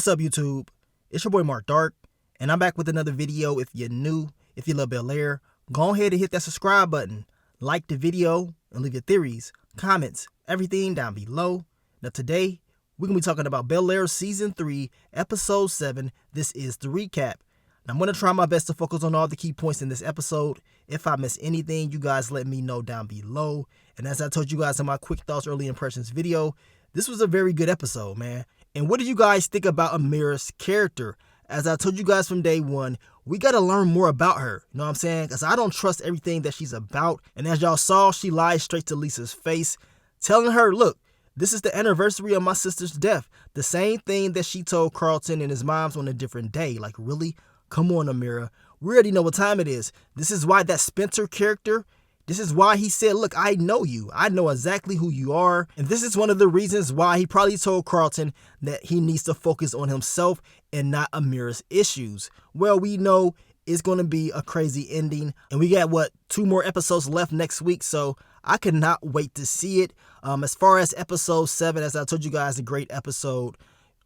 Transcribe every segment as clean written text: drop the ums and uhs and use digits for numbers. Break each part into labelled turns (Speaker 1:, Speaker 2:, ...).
Speaker 1: What's up, YouTube? It's your boy Mark Dark, and I'm back with another video. If you're new, if you love Bel-Air, go ahead and hit that subscribe button, like the video, and leave your theories, comments, everything down below. Now today, we're going to be talking about Bel-Air Season 3, Episode 7. This is the recap. Now, I'm going to try my best to focus on all the key points in this episode. If I miss anything, you guys let me know down below. And as I told you guys in my quick thoughts, early impressions video, this was a very good episode, man. And what do you guys think about Amira's character? As I told you guys from day one, we got to learn more about her. You know what I'm saying? Because I don't trust everything that she's about. And as y'all saw, she lied straight to Lisa's face, telling her, look, this is the anniversary of my sister's death. The same thing that she told Carlton and his moms on a different day. Like, really? Come on, Amira. We already know what time it is. This is why that Spencer character, this is why he said, look, I know you. I know exactly who you are. And this is one of the reasons why he probably told Carlton that he needs to focus on himself and not Amira's issues. Well, we know it's going to be a crazy ending. And we got, 2 more episodes left next week. So I cannot wait to see it. As far as episode 7, as I told you guys, a great episode.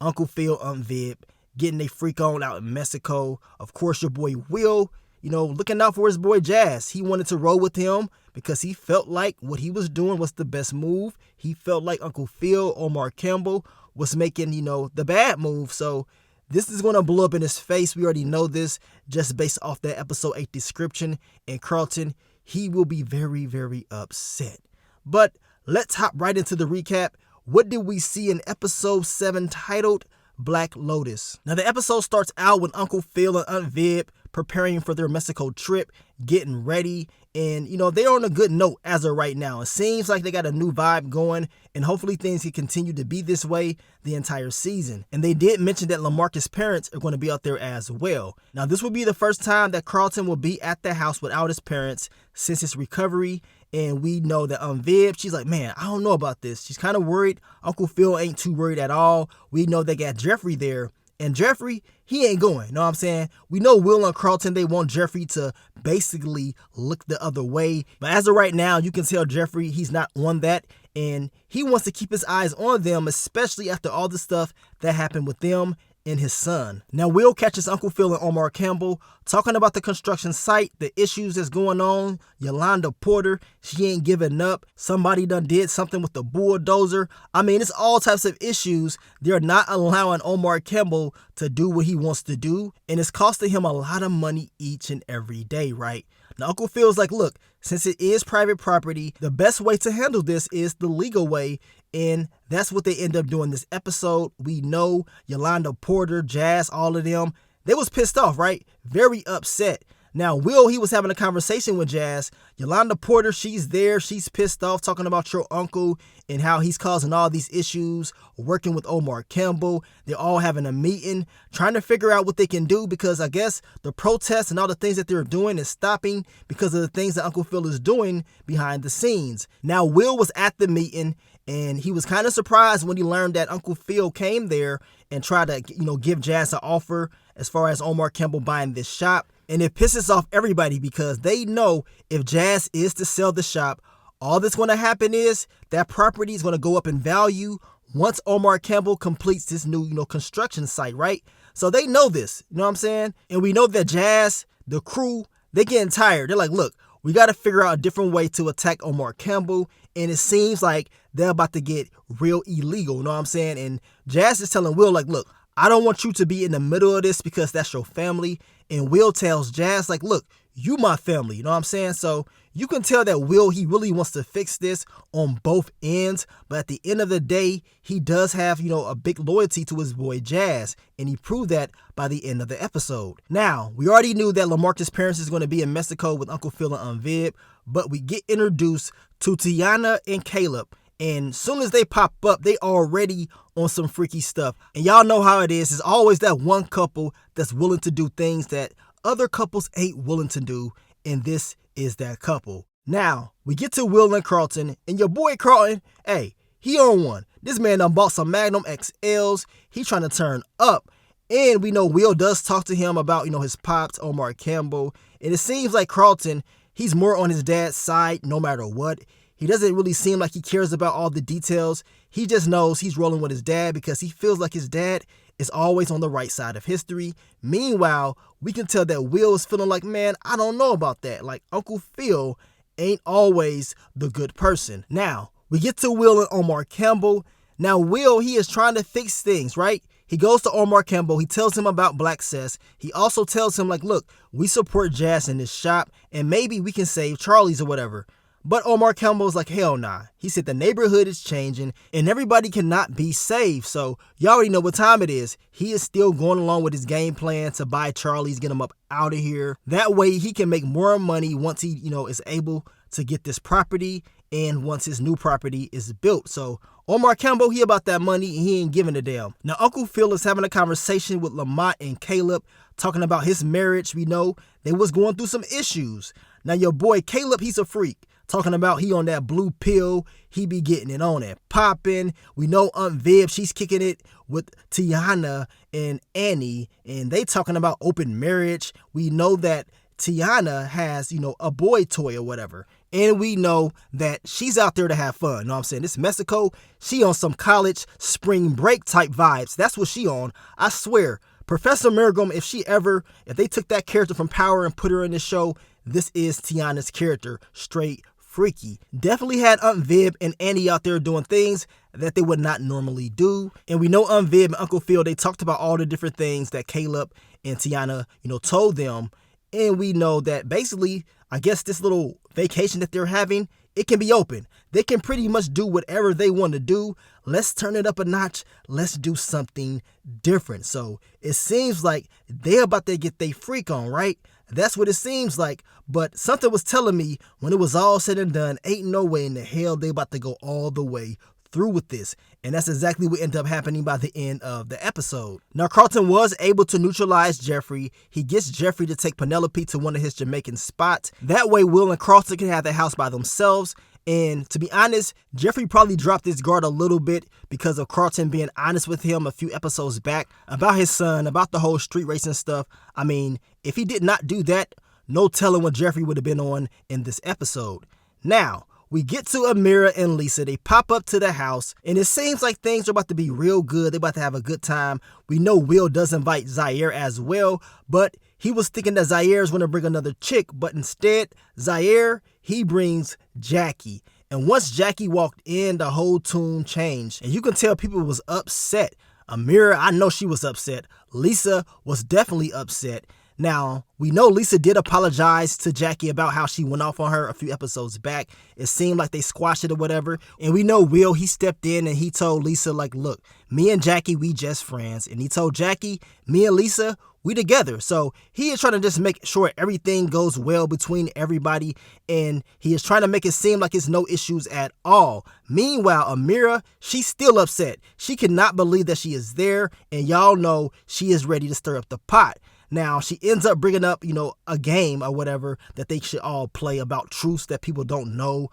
Speaker 1: Uncle Phil, Viv, getting a freak on out in Mexico. Of course, your boy Will, looking out for his boy Jazz. He wanted to roll with him because he felt like what he was doing was the best move. He felt like Uncle Phil, Omar Campbell, was making, the bad move. So this is going to blow up in his face. We already know this just based off that episode 8 description. And Carlton, he will be very, very upset. But let's hop right into the recap. What did we see in episode 7 titled Black Lotus? Now, the episode starts out with Uncle Phil and Aunt Viv preparing for their Mexico trip, getting ready. And, they're on a good note as of right now. It seems like they got a new vibe going, and hopefully things can continue to be this way the entire season. And they did mention that LaMarcus' parents are going to be out there as well. Now, this will be the first time that Carlton will be at the house without his parents since his recovery. And we know that Viv, she's like, man, I don't know about this. She's kind of worried. Uncle Phil ain't too worried at all. We know they got Jeffrey there. And Jeffrey, he ain't going. You know what I'm saying? We know Will and Carlton, they want Jeffrey to basically look the other way. But as of right now, you can tell Jeffrey, he's not on that. And he wants to keep his eyes on them, especially after all the stuff that happened with them and his son. Now, Will catches Uncle Phil and Omar Campbell talking about the construction site, the issues that's going on. Yolanda Porter, she ain't giving up. Somebody done did something with the bulldozer. I mean, it's all types of issues. They're not allowing Omar Campbell to do what he wants to do, and it's costing him a lot of money each and every day, right? Now, Uncle Phil's like, look, since it is private property, the best way to handle this is the legal way. And that's what they end up doing this episode. We know Yolanda Porter, Jazz, all of them, they was pissed off, right? Very upset. Now, Will, he was having a conversation with Jazz. Yolanda Porter, she's there. She's pissed off talking about your uncle and how he's causing all these issues, working with Omar Campbell. They're all having a meeting, trying to figure out what they can do because I guess the protests and all the things that they're doing is stopping because of the things that Uncle Phil is doing behind the scenes. Now, Will was at the meeting and he was kind of surprised when he learned that Uncle Phil came there and tried to, give Jazz an offer as far as Omar Campbell buying this shop. And it pisses off everybody because they know if Jazz is to sell the shop, all that's going to happen is that property is going to go up in value once Omar Campbell completes this new, construction site, right? So they know this, you know what I'm saying? And we know that Jazz, the crew, they're getting tired. They're like, look, we got to figure out a different way to attack Omar Campbell. And it seems like they're about to get real illegal, you know what I'm saying? And Jazz is telling Will, like, look, I don't want you to be in the middle of this because that's your family. And Will tells Jazz, like, look, you my family. You know what I'm saying? So you can tell that Will, he really wants to fix this on both ends. But at the end of the day, he does have, a big loyalty to his boy Jazz. And he proved that by the end of the episode. Now, we already knew that LaMarcus' parents is going to be in Mexico with Uncle Phil and Aunt Viv. But we get introduced to Tiana and Caleb. And soon as they pop up, they already on some freaky stuff. And y'all know how it is. It's always that one couple that's willing to do things that other couples ain't willing to do. And this is that couple. Now, we get to Will and Carlton. And your boy Carlton, hey, he on one. This man done bought some Magnum XLs. He trying to turn up. And we know Will does talk to him about, his pops, Omar Campbell. And it seems like Carlton, he's more on his dad's side no matter what. He doesn't really seem like he cares about all the details. He just knows he's rolling with his dad because he feels like his dad is always on the right side of history. Meanwhile, we can tell that Will is feeling like, man, I don't know about that. Like, Uncle Phil ain't always the good person. Now, we get to Will and Omar Campbell. Now, Will, he is trying to fix things, right? He goes to Omar Campbell. He tells him about Black Cess. He also tells him, like, look, we support Jazz in this shop, and maybe we can save Charlie's or whatever. But Omar Campbell's like, hell nah. He said the neighborhood is changing and everybody cannot be saved. So you already know what time it is. He is still going along with his game plan to buy Charlie's, get him up out of here. That way he can make more money once he, is able to get this property and once his new property is built. So Omar Campbell, he about that money and he ain't giving a damn. Now, Uncle Phil is having a conversation with Lamont and Caleb, talking about his marriage. We know they was going through some issues. Now, your boy Caleb, he's a freak. Talking about he on that blue pill, he be getting it on and popping. We know Aunt Viv, she's kicking it with Tiana and Annie, and they talking about open marriage. We know that Tiana has, a boy toy or whatever. And we know that she's out there to have fun. Know what I'm saying? This Mexico, she on some college spring break type vibes. That's what she on. I swear. Professor Mergum, if they took that character from Power and put her in this show, this is Tiana's character. Straight freaky. Definitely had Aunt Viv and Annie out there doing things that they would not normally do. And we know Aunt Viv and Uncle Phil, they talked about all the different things that Caleb and Tiana, told them. And we know that basically, I guess this little vacation that they're having, it can be open. They can pretty much do whatever they want to do. Let's turn it up a notch. Let's do something different. So it seems like they're about to get their freak on, right? That's what it seems like. But something was telling me when it was all said and done, ain't no way in the hell they about to go all the way through with this. And that's exactly what ended up happening by the end of the episode. Now, Carlton was able to neutralize Jeffrey. He gets Jeffrey to take Penelope to one of his Jamaican spots. That way, Will and Carlton can have the house by themselves. And to be honest, Jeffrey probably dropped his guard a little bit because of Carlton being honest with him a few episodes back about his son, about the whole street racing stuff. I mean, if he did not do that, no telling what Jeffrey would have been on in this episode. Now, we get to Amira and Lisa. They pop up to the house, and it seems like things are about to be real good. They're about to have a good time. We know Will does invite Zaire as well, but he was thinking that Zaire is going to bring another chick, but instead, Zaire, he brings Jackie. And once Jackie walked in, the whole tune changed. And you can tell people was upset. Amira, I know she was upset. Lisa was definitely upset. Now, we know Lisa did apologize to Jackie about how she went off on her a few episodes back. It seemed like they squashed it or whatever. And we know Will, he stepped in and he told Lisa, like, look, me and Jackie, we just friends. And he told Jackie, me and Lisa, we together. So he is trying to just make sure everything goes well between everybody. And he is trying to make it seem like it's no issues at all. Meanwhile, Amira, she's still upset. She cannot believe that she is there. And y'all know she is ready to stir up the pot. Now, she ends up bringing up, a game or whatever that they should all play about truths that people don't know.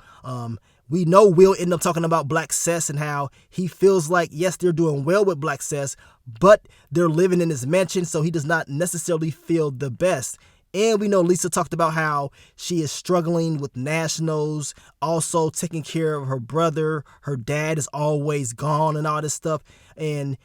Speaker 1: We know Will end up talking about Black Cess and how he feels like, yes, they're doing well with Black Cess, but they're living in his mansion, so he does not necessarily feel the best. And we know Lisa talked about how she is struggling with nationals, also taking care of her brother. Her dad is always gone and all this stuff. And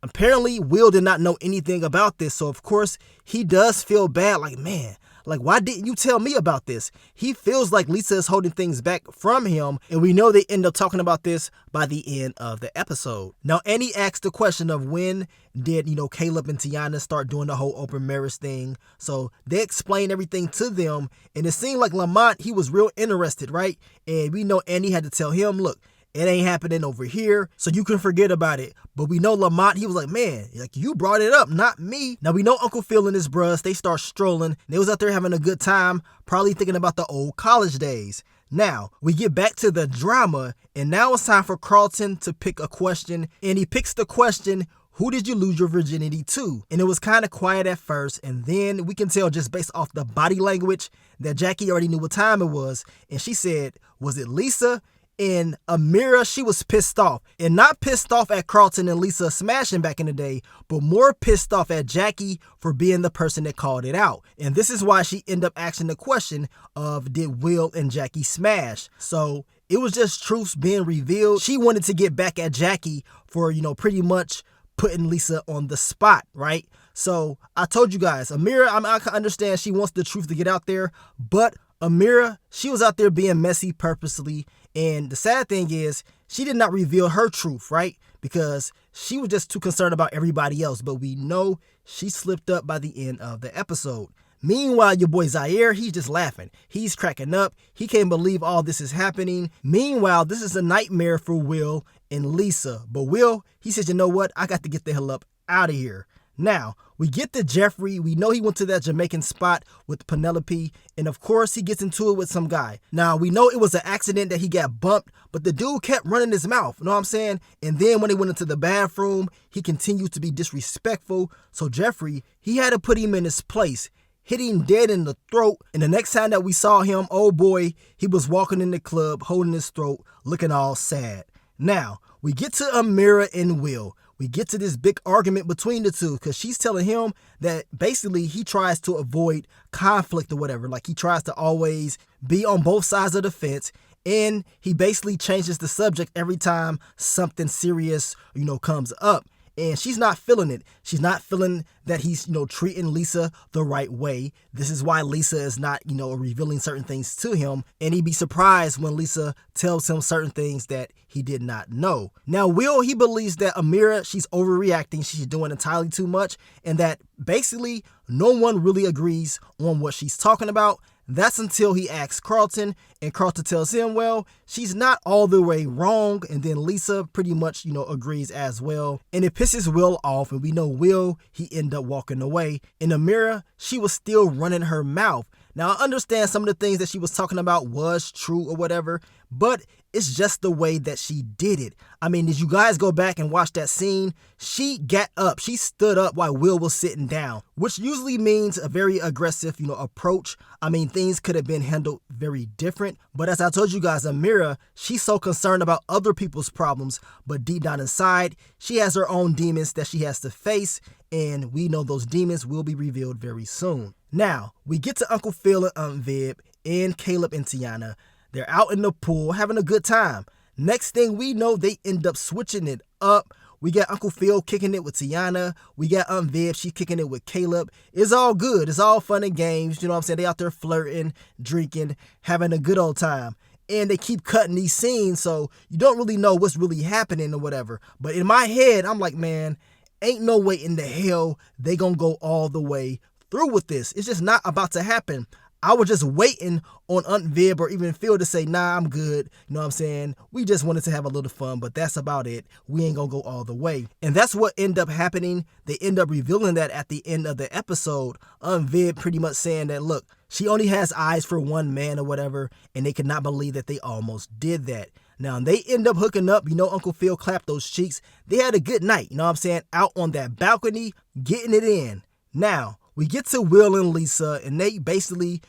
Speaker 1: apparently, Will did not know anything about this, so of course, he does feel bad, like, man, like, why didn't you tell me about this? He feels like Lisa is holding things back from him, and we know they end up talking about this by the end of the episode. Now, Annie asked the question of when did, Caleb and Tiana start doing the whole open marriage thing, so they explained everything to them, and it seemed like Lamont, he was real interested, right? And we know Annie had to tell him, look, it ain't happening over here, so you can forget about it. But we know Lamont, he was like, man, like, you brought it up, not me. Now, we know Uncle Phil and his bros, they start strolling. They was out there having a good time, probably thinking about the old college days. Now, we get back to the drama, and now it's time for Carlton to pick a question. And he picks the question, who did you lose your virginity to? And it was kind of quiet at first, and then we can tell just based off the body language that Jackie already knew what time it was. And she said, was it Lisa? And Amira, she was pissed off. And not pissed off at Carlton and Lisa smashing back in the day, but more pissed off at Jackie for being the person that called it out. And this is why she ended up asking the question of, did Will and Jackie smash? So it was just truths being revealed. She wanted to get back at Jackie for, pretty much putting Lisa on the spot, right? So I told you guys, Amira, I can understand she wants the truth to get out there, but Amira, she was out there being messy purposely. And the sad thing is, she did not reveal her truth, right? Because she was just too concerned about everybody else. But we know she slipped up by the end of the episode. Meanwhile, your boy Zaire, he's just laughing. He's cracking up. He can't believe all this is happening. Meanwhile, this is a nightmare for Will and Lisa. But Will, he says, you know what? I got to get the hell up out of here. Now, we get to Jeffrey. We know he went to that Jamaican spot with Penelope. And of course, he gets into it with some guy. Now, we know it was an accident that he got bumped, but the dude kept running his mouth. You know what I'm saying? And then when he went into the bathroom, he continued to be disrespectful. So Jeffrey, he had to put him in his place, hit him dead in the throat. And the next time that we saw him, oh boy, he was walking in the club, holding his throat, looking all sad. Now, we get to Amira and Will. We get to this big argument between the two because she's telling him that basically he tries to avoid conflict or whatever. Like he tries to always be on both sides of the fence. And he basically changes the subject every time something serious, comes up. And she's not feeling it. She's not feeling that he's, treating Lisa the right way. This is why Lisa is not, revealing certain things to him. And he'd be surprised when Lisa tells him certain things that he did not know. Now, Will, he believes that Amira, she's overreacting. She's doing entirely too much. And that basically no one really agrees on what she's talking about. That's until he asks Carlton, and Carlton tells him, well, she's not all the way wrong. And then Lisa pretty much, agrees as well. And it pisses Will off. And we know Will, he ended up walking away. And Amira, she was still running her mouth. Now, I understand some of the things that she was talking about was true or whatever, but it's just the way that she did it. I mean, did you guys go back and watch that scene? She got up. She stood up while Will was sitting down, which usually means a very aggressive, approach. I mean, things could have been handled very different. But as I told you guys, Amira, she's so concerned about other people's problems, but deep down inside, she has her own demons that she has to face. And we know those demons will be revealed very soon. Now, we get to Uncle Phil and Aunt Viv and Caleb and Tiana. They're out in the pool having a good time. Next thing we know, they end up switching it up. We got Uncle Phil kicking it with Tiana. We got Aunt Viv, she's kicking it with Caleb. It's all good. It's all fun and games. You know what I'm saying? They out there flirting, drinking, having a good old time. And they keep cutting these scenes, so you don't really know what's really happening or whatever. But in my head, I'm like, man, ain't no way in the hell they gonna go all the way through with this. It's just not about to happen. I was just waiting on Aunt Viv or even Phil to say, nah, I'm good. You know what I'm saying? We just wanted to have a little fun, but that's about it. We ain't gonna go all the way. And that's what ended up happening. They end up revealing that at the end of the episode. Aunt Viv pretty much saying that, look, she only has eyes for one man or whatever, and they could not believe that they almost did that. Now, they end up hooking up. Uncle Phil clapped those cheeks. They had a good night, you know what I'm saying? Out on that balcony, getting it in. Now, we get to Will and Lisa, and they basically,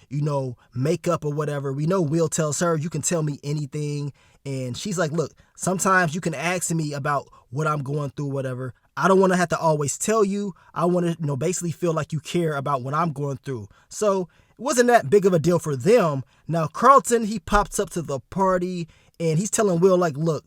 Speaker 1: make up or whatever. We know Will tells her, you can tell me anything. And she's like, look, sometimes you can ask me about what I'm going through, whatever. I don't want to have to always tell you. I want to, basically feel like you care about what I'm going through. So it wasn't that big of a deal for them. Now, Carlton, he pops up to the party, and he's telling Will, like, look,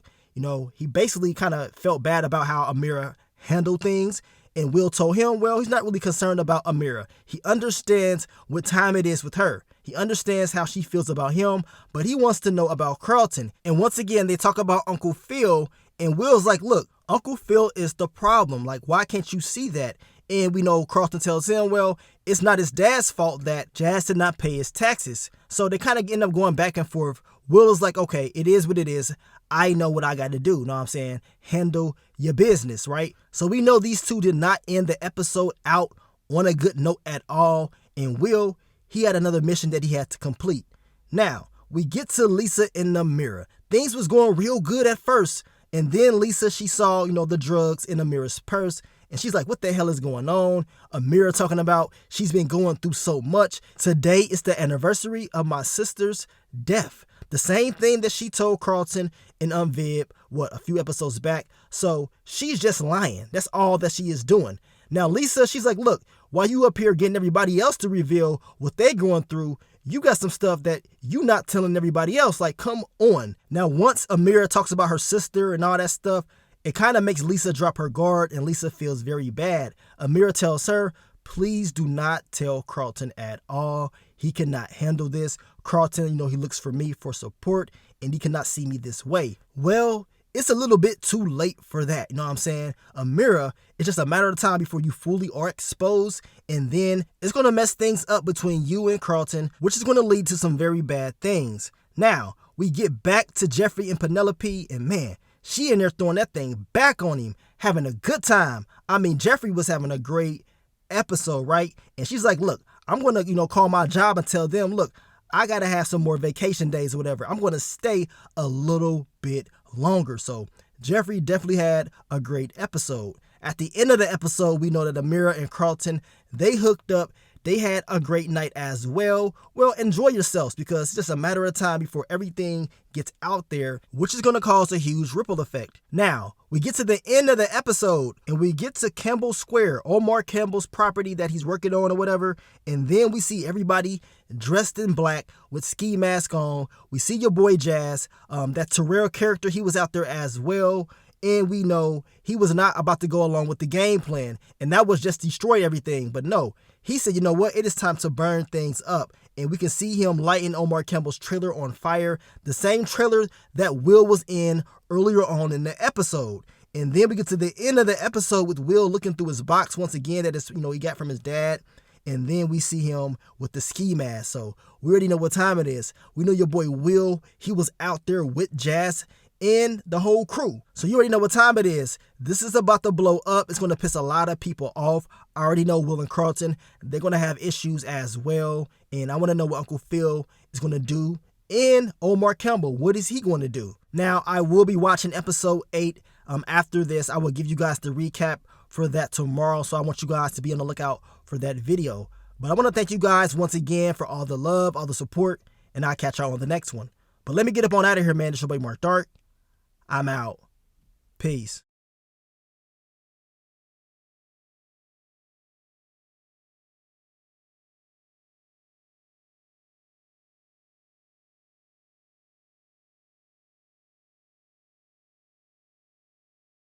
Speaker 1: he basically kind of felt bad about how Amira handled things. And Will told him, well, he's not really concerned about Amira. He understands what time it is with her. He understands how she feels about him, but he wants to know about Carlton. And once again, they talk about Uncle Phil, and Will's like, look, Uncle Phil is the problem. Like, why can't you see that? And we know Carlton tells him, well, it's not his dad's fault that Jazz did not pay his taxes. So they kind of end up going back and forth. Will is like, okay, it is what it is. I know what I got to do. Know what I'm saying? Handle your business, right? So we know these two did not end the episode out on a good note at all. And Will, he had another mission that he had to complete. Now, we get to Lisa in the mirror. Things was going real good at first. And then Lisa, she saw, the drugs in Amira's purse. And she's like, what the hell is going on? Amira talking about she's been going through so much. Today is the anniversary of my sister's death. The same thing that she told Carlton and Aunt Viv, a few episodes back. So she's just lying. That's all that she is doing. Now, Lisa, she's like, look, while you up here getting everybody else to reveal what they're going through, you got some stuff that you not telling everybody else. Like, come on. Now, once Amira talks about her sister and all that stuff, It kind of makes Lisa drop her guard, and Lisa feels very bad. Amira tells her, please do not tell Carlton at all. He cannot handle this. Carlton, he looks for me for support, and he cannot see me this way. Well, it's a little bit too late for that. You know what I'm saying? Amira, it's just a matter of time before you fully are exposed, and then it's going to mess things up between you and Carlton, which is going to lead to some very bad things. Now, we get back to Jeffrey and Penelope, and man, she in there throwing that thing back on him, having a good time. I mean, Jeffrey was having a great episode, right? And she's like, look, I'm going to, call my job and tell them, look, I got to have some more vacation days or whatever. I'm going to stay a little bit longer. So Jeffrey definitely had a great episode. At the end of the episode, we know that Amira and Carlton, they hooked up. They had a great night as well. Well, enjoy yourselves, because it's just a matter of time before everything gets out there, which is going to cause a huge ripple effect. Now, we get to the end of the episode, and we get to Campbell Square, Omar Campbell's property that he's working on or whatever, and then we see everybody dressed in black with ski mask on. We see your boy Jazz, that Terrell character, he was out there as well. And we know he was not about to go along with the game plan, and that was just destroy everything. But no, he said, you know what? It is time to burn things up. And we can see him lighting Omar Campbell's trailer on fire, the same trailer that Will was in earlier on in the episode. And then we get to the end of the episode with Will looking through his box once again that is, he got from his dad. And then we see him with the ski mask. So we already know what time it is. We know your boy Will, he was out there with Jazz and the whole crew. So you already know what time it is. This is about to blow up. It's going to piss a lot of people off. I already know Will and Carlton, they're going to have issues as well. And I want to know what Uncle Phil is going to do. And Omar Campbell, what is he going to do? Now, I will be watching episode 8. After this, I will give you guys the recap for that tomorrow. So I want you guys to be on the lookout for that video. But I want to thank you guys once again for all the love, all the support, and I'll catch y'all on the next one. But let me get up on out of here, man. This is your boy Mark Dark. I'm out. Peace.